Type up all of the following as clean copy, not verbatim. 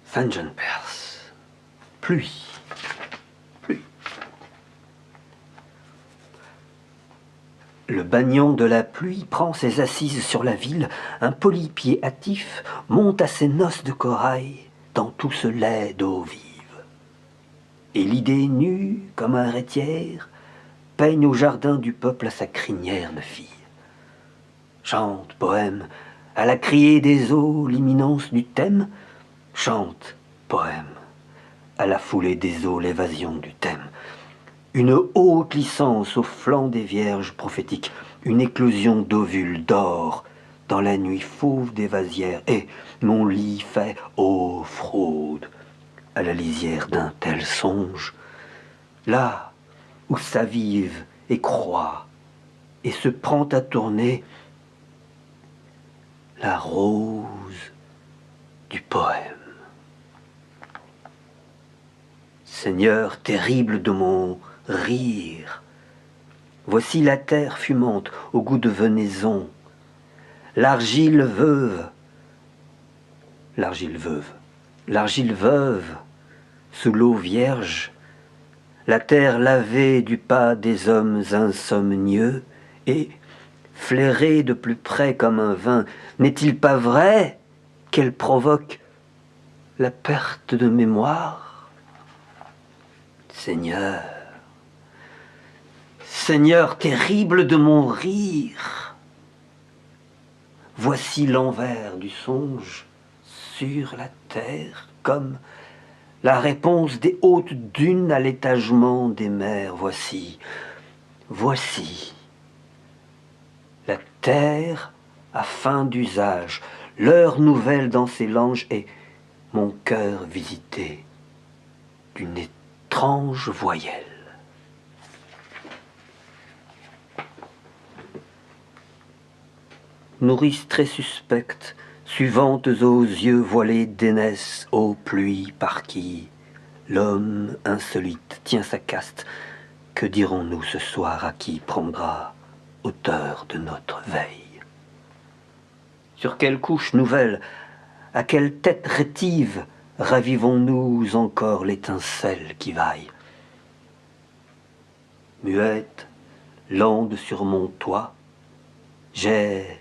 Saint-Jean-Perse. Pluie. Pluie. Le bagnon de la pluie prend ses assises sur la ville, un polypier hâtif monte à ses noces de corail dans tout ce lait d'eau vive. Et l'idée nue comme un rétiaire peigne au jardin du peuple à sa crinière de fille. Chante, poème, à la criée des eaux l'imminence du thème, chante, poème, à la foulée des eaux l'évasion du thème. Une haute licence au flanc des vierges prophétiques, une éclosion d'ovules d'or dans la nuit fauve des vasières, et mon lit fait, ô fraude, à la lisière d'un tel songe, là où s'avive et croît et se prend à tourner la rose du poème. Seigneur terrible de mon rire, voici la terre fumante au goût de venaison, l'argile veuve, sous l'eau vierge, la terre lavée du pas des hommes insomnieux, et, flairée de plus près comme un vin, n'est-il pas vrai qu'elle provoque la perte de mémoire? Seigneur, Seigneur terrible de mon rire, voici l'envers du songe sur la terre, comme la réponse des hautes dunes à l'étagement des mers. Voici la terre à fin d'usage, l'heure nouvelle dans ses langes, et mon cœur visité d'une étrange voyelle. Nourrice très suspecte, suivantes aux yeux voilés d'aînesse, ô pluie par qui l'homme insolite tient sa caste, que dirons-nous ce soir à qui prendra hauteur de notre veille? Sur quelle couche nouvelle, à quelle tête rétive ravivons-nous encore l'étincelle qui vaille? Muette, lande sur mon toit, j'ai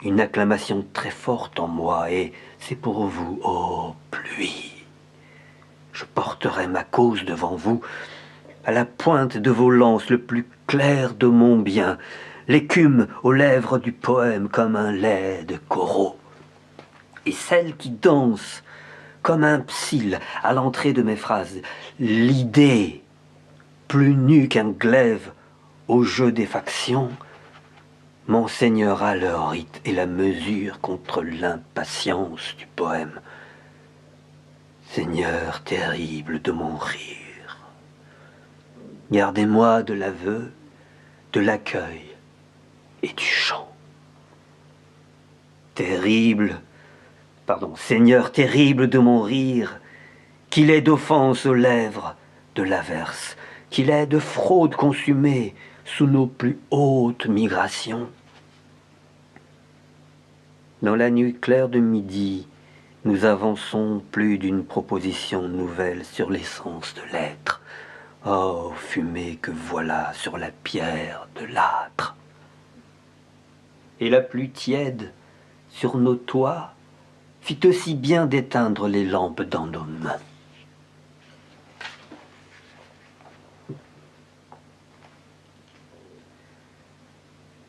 une acclamation très forte en moi, et c'est pour vous, ô pluie. Je porterai ma cause devant vous, à la pointe de vos lances le plus clair de mon bien, l'écume aux lèvres du poème comme un lait de coraux, et celle qui danse comme un psylle à l'entrée de mes phrases, l'idée plus nue qu'un glaive au jeu des factions, m'enseignera le rite et la mesure contre l'impatience du poème. Seigneur terrible de mon rire, gardez-moi de l'aveu, de l'accueil et du chant. Seigneur terrible de mon rire, qu'il est d'offense aux lèvres de l'averse, qu'il est de fraude consumée sous nos plus hautes migrations. Dans la nuit claire de midi, nous avançons plus d'une proposition nouvelle sur l'essence de l'être. Oh, fumée que voilà sur la pierre de l'âtre. Et la pluie tiède sur nos toits fit aussi bien d'éteindre les lampes dans nos mains.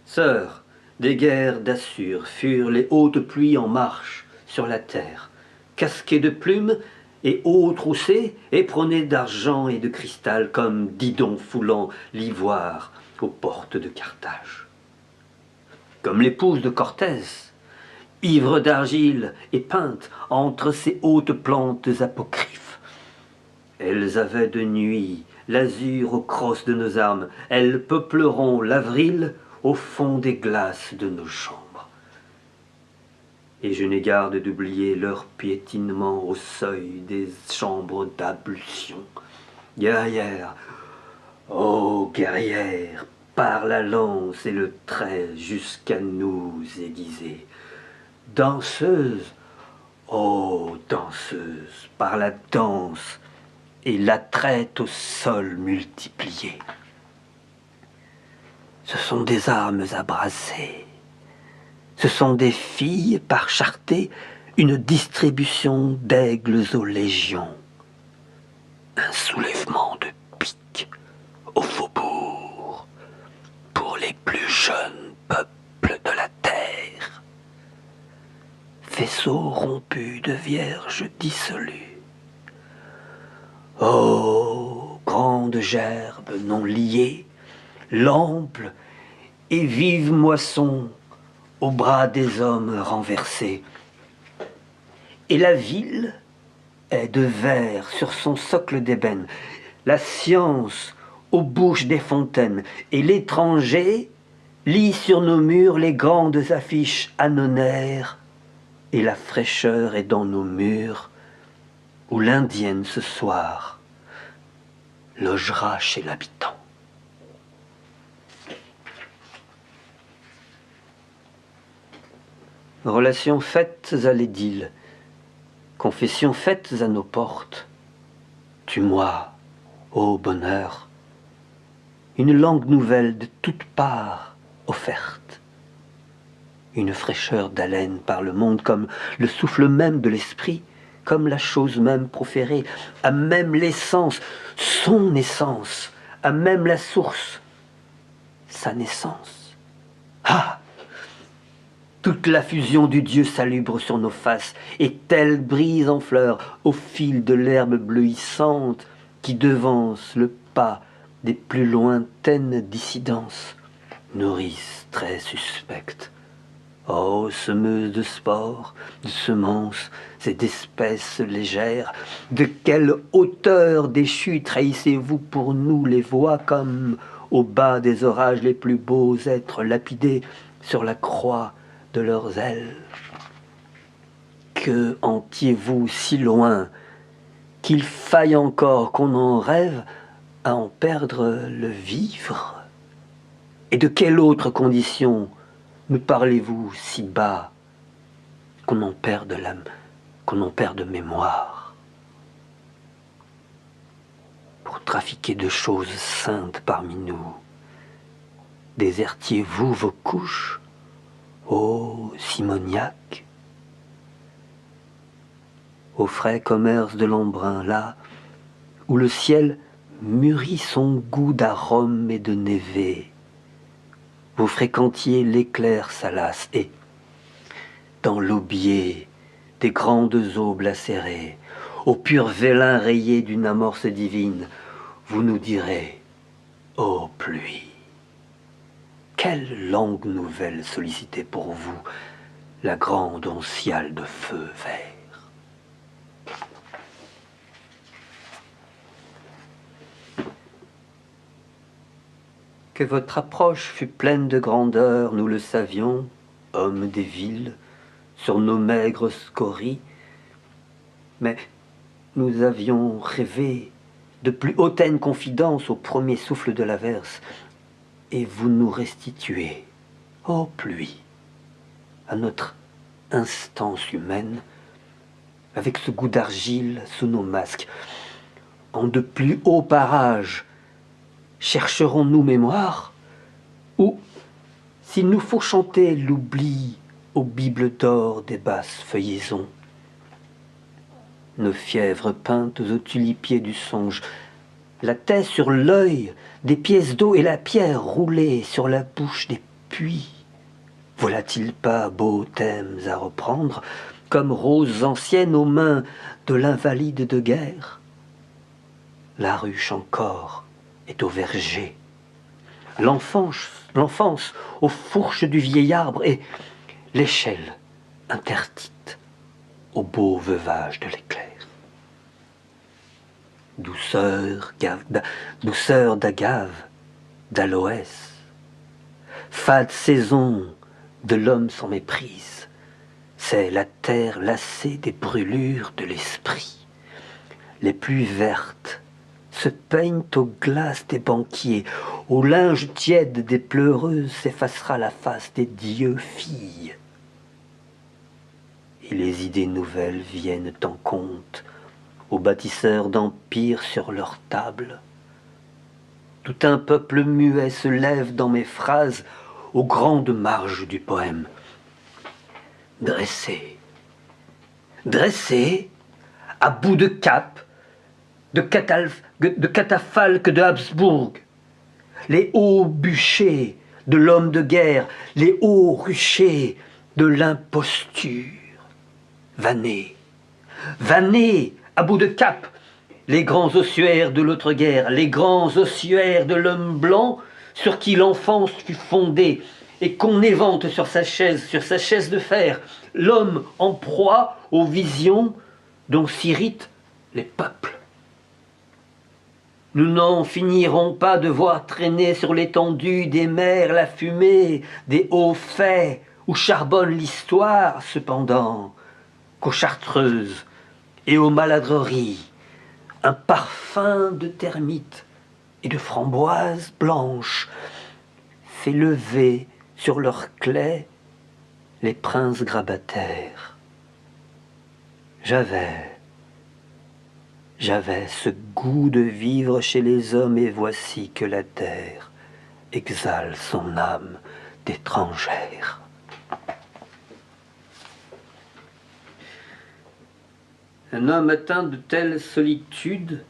Sœurs, des guerres d'Assur furent les hautes pluies en marche sur la terre, casquées de plumes et hauts troussés, éperonnés d'argent et de cristal comme Didon foulant l'ivoire aux portes de Carthage. Comme l'épouse de Cortés, ivre d'argile et peinte entre ces hautes plantes apocryphes. Elles avaient de nuit l'azur aux crosses de nos armes, elles peupleront l'avril au fond des glaces de nos chambres. Et je n'ai garde d'oublier leur piétinement au seuil des chambres d'ablution. Guerrière, ô guerrière, par la lance et le trait jusqu'à nous aiguiser. Danseuse, ô danseuse, par la danse et la traite au sol multipliée. Ce sont des armes abrasées, ce sont des filles par charté, une distribution d'aigles aux légions, un soulèvement de piques au faubourg pour les plus jeunes peuples de la terre. Faisceau rompu de vierges dissolues. Ô grande gerbe non liée, l'ample et vive moisson au bras des hommes renversés. Et la ville est de verre sur son socle d'ébène, la science aux bouches des fontaines, et l'étranger lit sur nos murs les grandes affiches anonaires, et la fraîcheur est dans nos murs, où l'indienne ce soir logera chez l'habitant. Relations faites à l'idylle, confessions faites à nos portes. Tue-moi, ô bonheur, une langue nouvelle de toutes parts offerte. Une fraîcheur d'haleine par le monde comme le souffle même de l'esprit, comme la chose même proférée, à même l'essence, son essence, à même la source, sa naissance. Ah! Toute la fusion du Dieu salubre sur nos faces, et telle brise en fleurs au fil de l'herbe bleuissante qui devance le pas des plus lointaines dissidences, nourrice très suspecte. Ô semeuse de spores, de semences et d'espèces légères, de quelle hauteur déchue trahissez-vous pour nous les voix comme au bas des orages les plus beaux êtres lapidés sur la croix de leurs ailes? Que entiez-vous si loin qu'il faille encore qu'on en rêve à en perdre le vivre? Et de quelle autre condition me parlez-vous si bas qu'on en perde l'âme, qu'on en perde mémoire? Pour trafiquer de choses saintes parmi nous, désertiez-vous vos couches, ô simoniaque? Au frais commerce de l'embrun, là où le ciel mûrit son goût d'arôme et de névé, vous fréquentiez l'éclair salace, et, dans l'aubier des grandes eaux lacérées, au pur vélin rayé d'une amorce divine, vous nous direz, ô pluie, quelle langue nouvelle sollicitez pour vous la grande onciale de feu vert? Que votre approche fût pleine de grandeur, nous le savions, hommes des villes, sur nos maigres scories, mais nous avions rêvé de plus hautaine confidence au premier souffle de l'averse, et vous nous restituez, ô pluie, à notre instance humaine, avec ce goût d'argile sous nos masques, en de plus hauts parages, chercherons-nous mémoire? Ou, s'il nous faut chanter l'oubli aux bibles d'or des basses feuillaisons, nos fièvres peintes aux tulipiers du songe, la tête sur l'œil des pièces d'eau et la pierre roulée sur la bouche des puits, voilà-t-il pas beaux thèmes à reprendre, comme roses anciennes aux mains de l'invalide de guerre? La ruche encore est au verger, l'enfance aux fourches du vieil arbre, et l'échelle interdite au beau veuvage de l'éclair. Douceur d'agave, d'aloès, fade saison de l'homme sans méprise, c'est la terre lassée des brûlures de l'esprit, les plus vertes se peignent aux glaces des banquiers, au linge tiède des pleureuses s'effacera la face des dieux filles. Et les idées nouvelles viennent en compte aux bâtisseurs d'empires sur leur table. Tout un peuple muet se lève dans mes phrases aux grandes marges du poème. Dressé, dressé, à bout de cap, de catafalques de Habsbourg, les hauts bûchers de l'homme de guerre, les hauts ruchers de l'imposture. Vanné, vanné, à bout de cap, les grands ossuaires de l'autre guerre, les grands ossuaires de l'homme blanc sur qui l'enfance fut fondée et qu'on évente sur sa chaise de fer, l'homme en proie aux visions dont s'irritent les peuples. Nous n'en finirons pas de voir traîner sur l'étendue des mers la fumée des hauts faits où charbonne l'histoire, cependant, qu'aux chartreuses et aux maladreries, un parfum de termites et de framboises blanches fait lever sur leurs claies les princes grabataires. J'avais ce goût de vivre chez les hommes et voici que la terre exhale son âme d'étrangère. Un homme atteint de telle solitude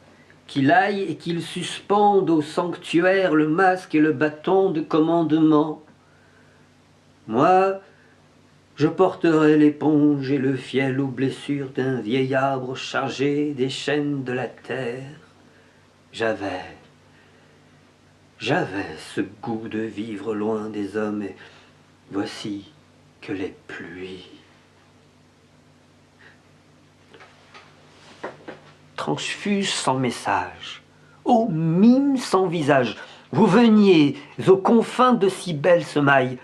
qu'il aille et qu'il suspende au sanctuaire le masque et le bâton de commandement. Moi, je porterai l'éponge et le fiel aux blessures d'un vieil arbre chargé des chaînes de la terre. J'avais ce goût de vivre loin des hommes et voici que les pluies transfusent sans message, ô mime sans visage, vous veniez aux confins de si belles semailles.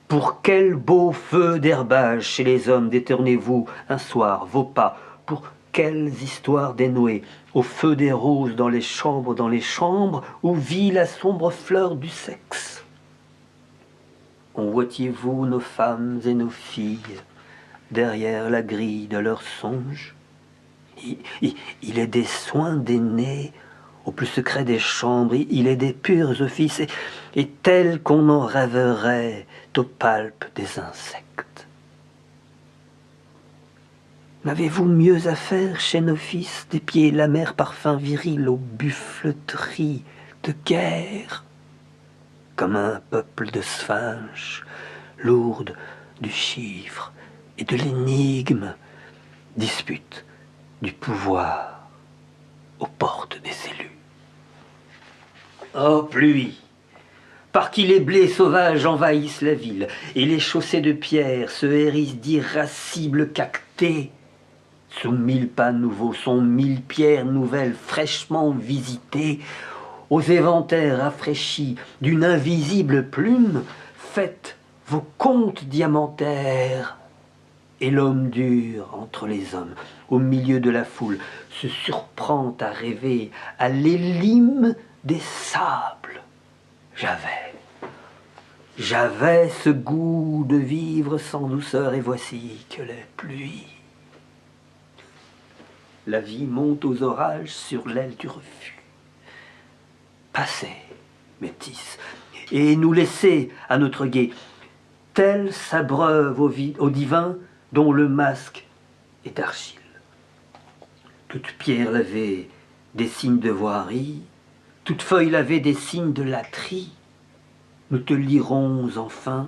Pour quel beau feu d'herbage chez les hommes détournez-vous un soir vos pas? Pour quelles histoires dénouées au feu des roses dans les chambres où vit la sombre fleur du sexe? Convoitiez-vous nos femmes et nos filles derrière la grille de leurs songes? Il est des soins d'aînés au plus secret des chambres, il est des purs offices, et tels qu'on en rêverait aux palpes des insectes. N'avez-vous mieux à faire chez nos fils des pieds l'amers parfum viril aux buffleteries de guerre, comme un peuple de sphinx, lourde du chiffre et de l'énigme, dispute du pouvoir aux portes des élus. Oh pluie, par qui les blés sauvages envahissent la ville, et les chaussées de pierre se hérissent d'irascibles cactées, sous 1000 pas nouveaux sont 1000 pierres nouvelles fraîchement visitées, aux éventaires rafraîchis d'une invisible plume, faites vos comptes diamantaires. Et l'homme dur entre les hommes, au milieu de la foule, se surprend à rêver à l'élime des sables. J'avais ce goût de vivre sans douceur, et voici que les pluies. La vie monte aux orages sur l'aile du refus. Passez, métis, et nous laissez à notre guet, telle s'abreuve au divin dont le masque est d'argile. Toute pierre lavée des signes de voirie, toute feuille lavée des signes de latterie. Nous te lirons enfin,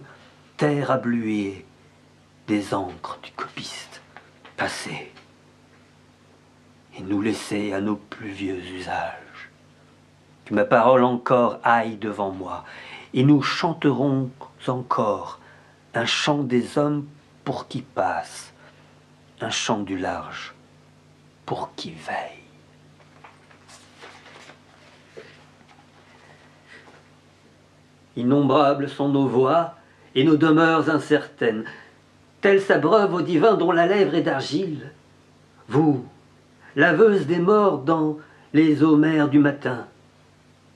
terre abluée, des encres du copiste passé, et nous laisser à nos plus vieux usages. Que ma parole encore aille devant moi, et nous chanterons encore un chant des hommes pour qui passe, un chant du large pour qui veille. Innombrables sont nos voix et nos demeures incertaines, telles s'abreuvent au divin dont la lèvre est d'argile. Vous, laveuse des morts dans les eaux mères du matin.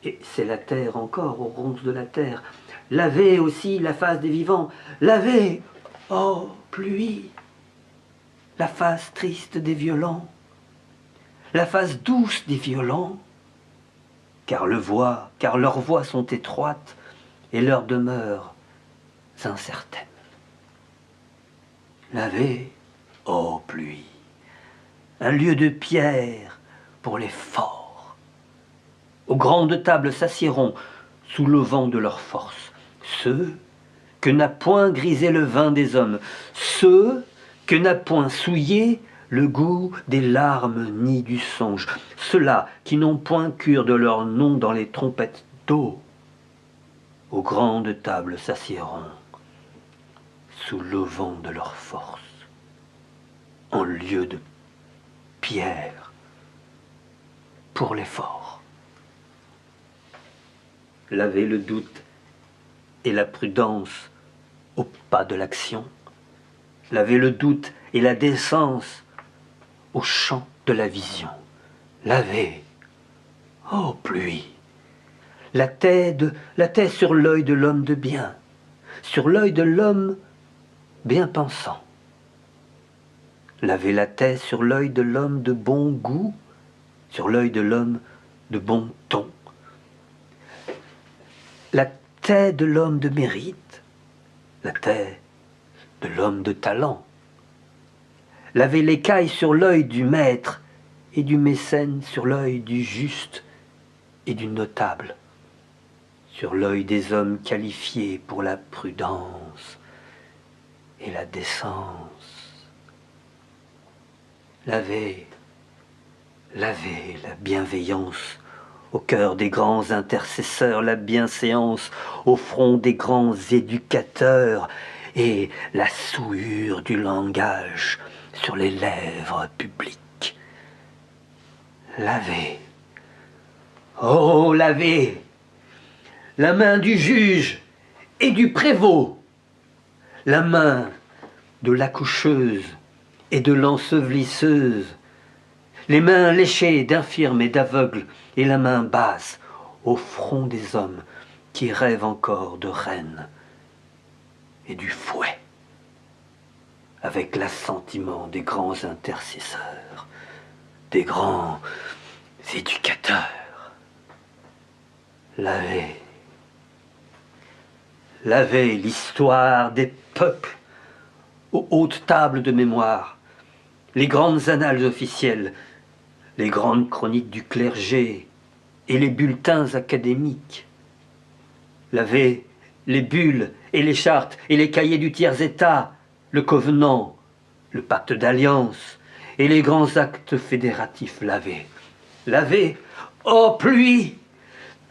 Et c'est la terre encore, aux ronces de la terre. Lavez aussi la face des vivants. Lavez, ô pluie, la face triste des violents, la face douce des violents, car leurs voies sont étroites et leurs demeures incertaines. Lavez, ô pluie, un lieu de pierre pour les forts. Aux grandes tables s'assiéront, sous le vent de leur force, ceux que n'a point grisé le vin des hommes, ceux que n'a point souillé le goût des larmes ni du songe, ceux-là qui n'ont point cure de leur nom dans les trompettes d'eau. Aux grandes tables s'assiéront, sous le vent de leur force, en lieu de pierre pour les forts. Lavez le doute et la prudence au pas de l'action. Lavez le doute et la décence au champ de la vision. Lavez, ô pluie, la taie sur l'œil de l'homme de bien, sur l'œil de l'homme bien pensant. Lavez la taie sur l'œil de l'homme de bon goût, sur l'œil de l'homme de bon ton. La taie de l'homme de mérite, la taie de l'homme de talent. Lavez l'écaille sur l'œil du maître et du mécène sur l'œil du juste et du notable, sur l'œil des hommes qualifiés pour la prudence et la décence. Lavez la bienveillance au cœur des grands intercesseurs, la bienséance au front des grands éducateurs et la souillure du langage sur les lèvres publiques. Lavez, oh lavez, la main du juge et du prévôt, la main de l'accoucheuse et de l'ensevelisseuse, les mains léchées d'infirmes et d'aveugles, et la main basse au front des hommes qui rêvent encore de reines et du fouet, avec l'assentiment des grands intercesseurs, des grands éducateurs. Lavez l'histoire des peuples aux hautes tables de mémoire, les grandes annales officielles, les grandes chroniques du clergé et les bulletins académiques. Lavez les bulles et les chartes et les cahiers du tiers-état, le covenant, le pacte d'alliance et les grands actes fédératifs. Lavez, ô pluie,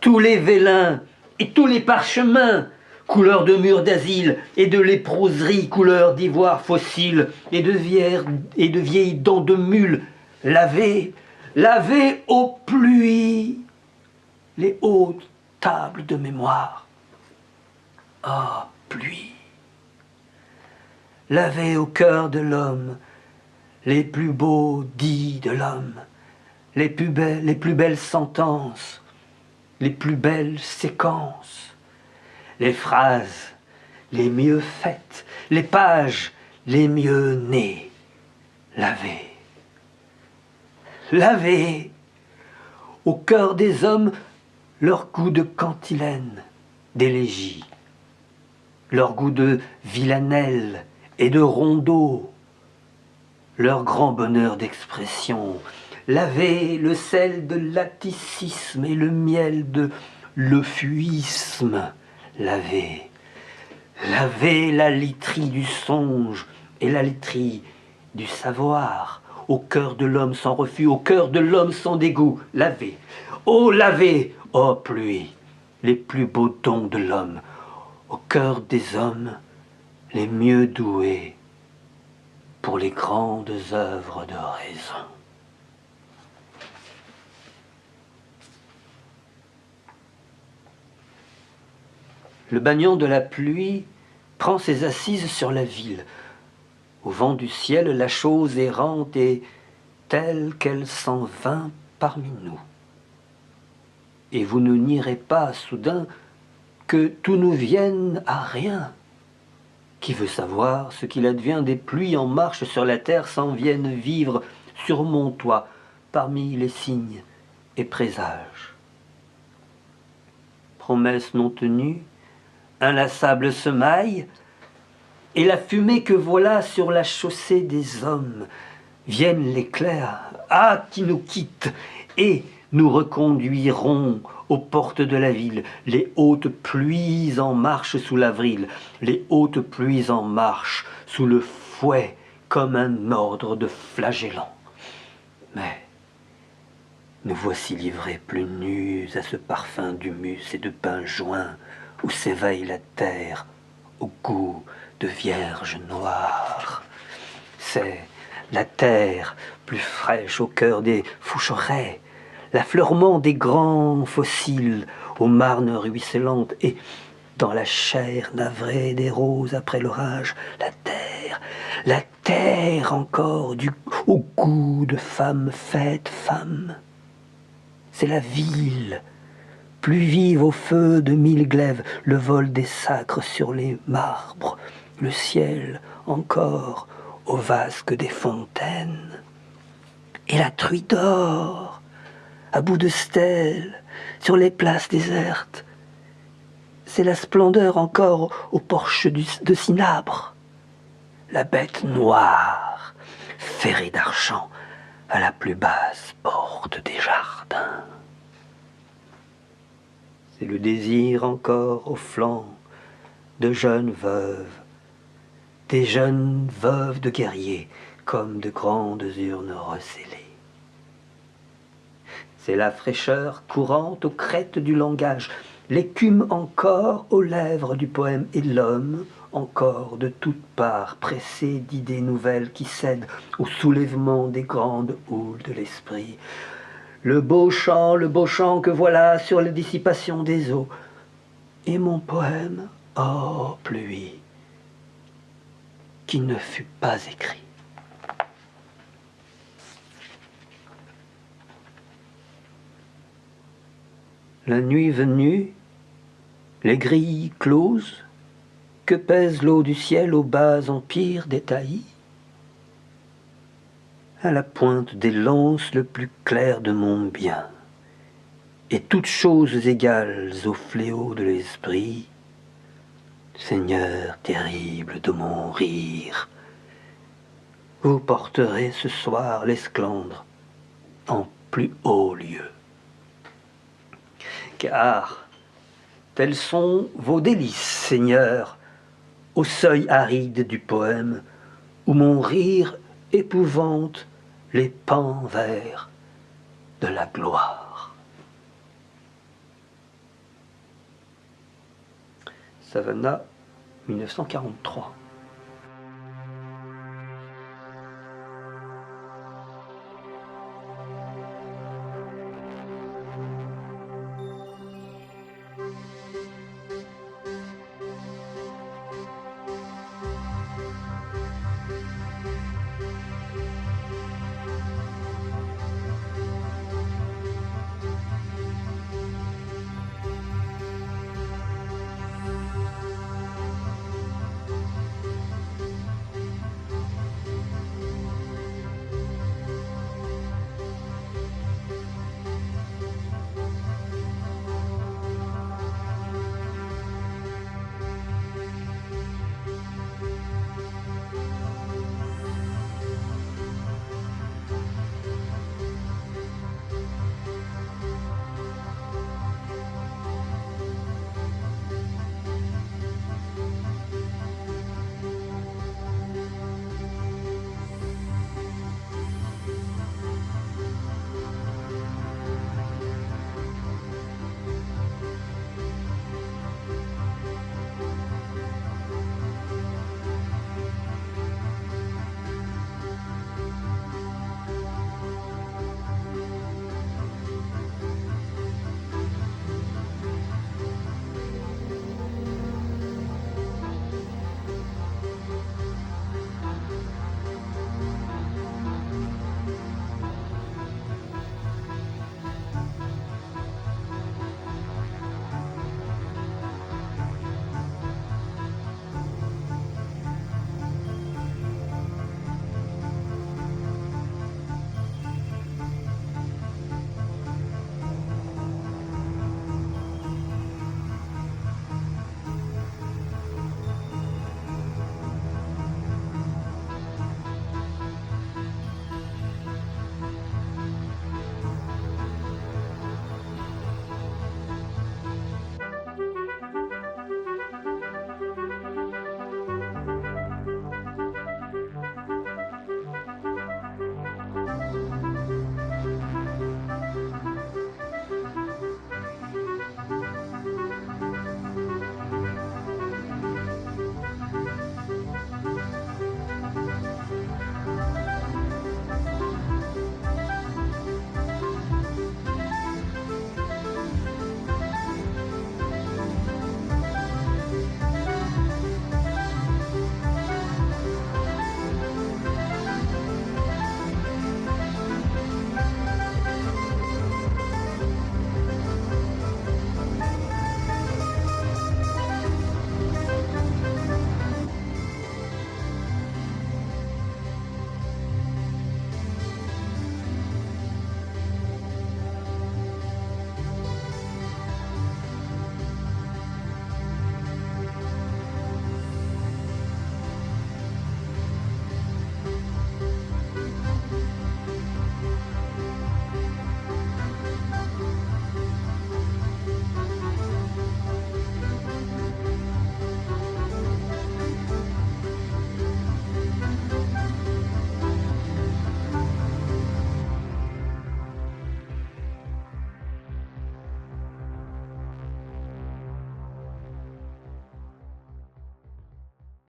tous les vélins et tous les parchemins, couleur de murs d'asile et de léproserie, couleur d'ivoire fossile et de vieilles dents de mule. Lavez, ô pluie, les hautes tables de mémoire. Ah, pluie, lavez au cœur de l'homme les plus beaux dits de l'homme, les plus belles sentences, les plus belles séquences, les phrases les mieux faites, les pages les mieux nées. Lavez au cœur des hommes leur goût de cantilène, d'élégie, leur goût de villanelle et de rondeau, leur grand bonheur d'expression. Lavez le sel de l'atticisme et le miel de l'euphuisme. Lavez la literie du songe et la literie du savoir, au cœur de l'homme sans refus, au cœur de l'homme sans dégoût. Lavez, ô pluie, les plus beaux dons de l'homme, au cœur des hommes les mieux doués pour les grandes œuvres de raison. Le bagnon de la pluie prend ses assises sur la ville. Au vent du ciel, la chose errante est telle qu'elle s'en vint parmi nous. et vous ne nierez pas soudain que tout nous vienne à rien. Qui veut savoir ce qu'il advient des pluies en marche sur la terre s'en viennent vivre sur mon toit, parmi les signes et présages. Promesse non tenue, inlassable semaille, et la fumée que voilà sur la chaussée des hommes. Viennent les clercs, qui nous quittent, et nous reconduiront aux portes de la ville, les hautes pluies en marche sous l'avril, les hautes pluies en marche sous le fouet comme un ordre de flagellants. Mais nous voici livrés plus nus à ce parfum d'humus et de pain joint où s'éveille la terre au goût de vierge noire. C'est la terre plus fraîche au cœur des foucherets, l'affleurement des grands fossiles aux marnes ruisselantes, et dans la chair navrée des roses après l'orage, la terre encore au goût de femme faite femme. C'est la ville, plus vive au feu de mille glaives, le vol des sacres sur les marbres, le ciel encore au vasque des fontaines. Et la truie d'or, à bout de stèles, sur les places désertes. C'est la splendeur encore au porche de cinabre. La bête noire, ferrée d'argent, à la plus basse porte des jardins. C'est le désir encore au flanc de jeunes veuves, des jeunes veuves de guerriers, comme de grandes urnes recellées. C'est la fraîcheur courante aux crêtes du langage, l'écume encore aux lèvres du poème, et l'homme encore de toutes parts pressé d'idées nouvelles qui cèdent au soulèvement des grandes houles de l'esprit. Le beau chant que voilà sur la dissipation des eaux, et mon poème, ô pluie, qui ne fut pas écrit. La nuit venue, les grilles closes, que pèse l'eau du ciel aux bas empires des taillis, à la pointe des lances le plus clair de mon bien, et toutes choses égales au fléau de l'esprit, Seigneur terrible de mon rire, vous porterez ce soir l'esclandre en plus haut lieu. Car tels sont vos délices, Seigneur, au seuil aride du poème, où mon rire épouvante les pans verts de la gloire. Savannah, 1943.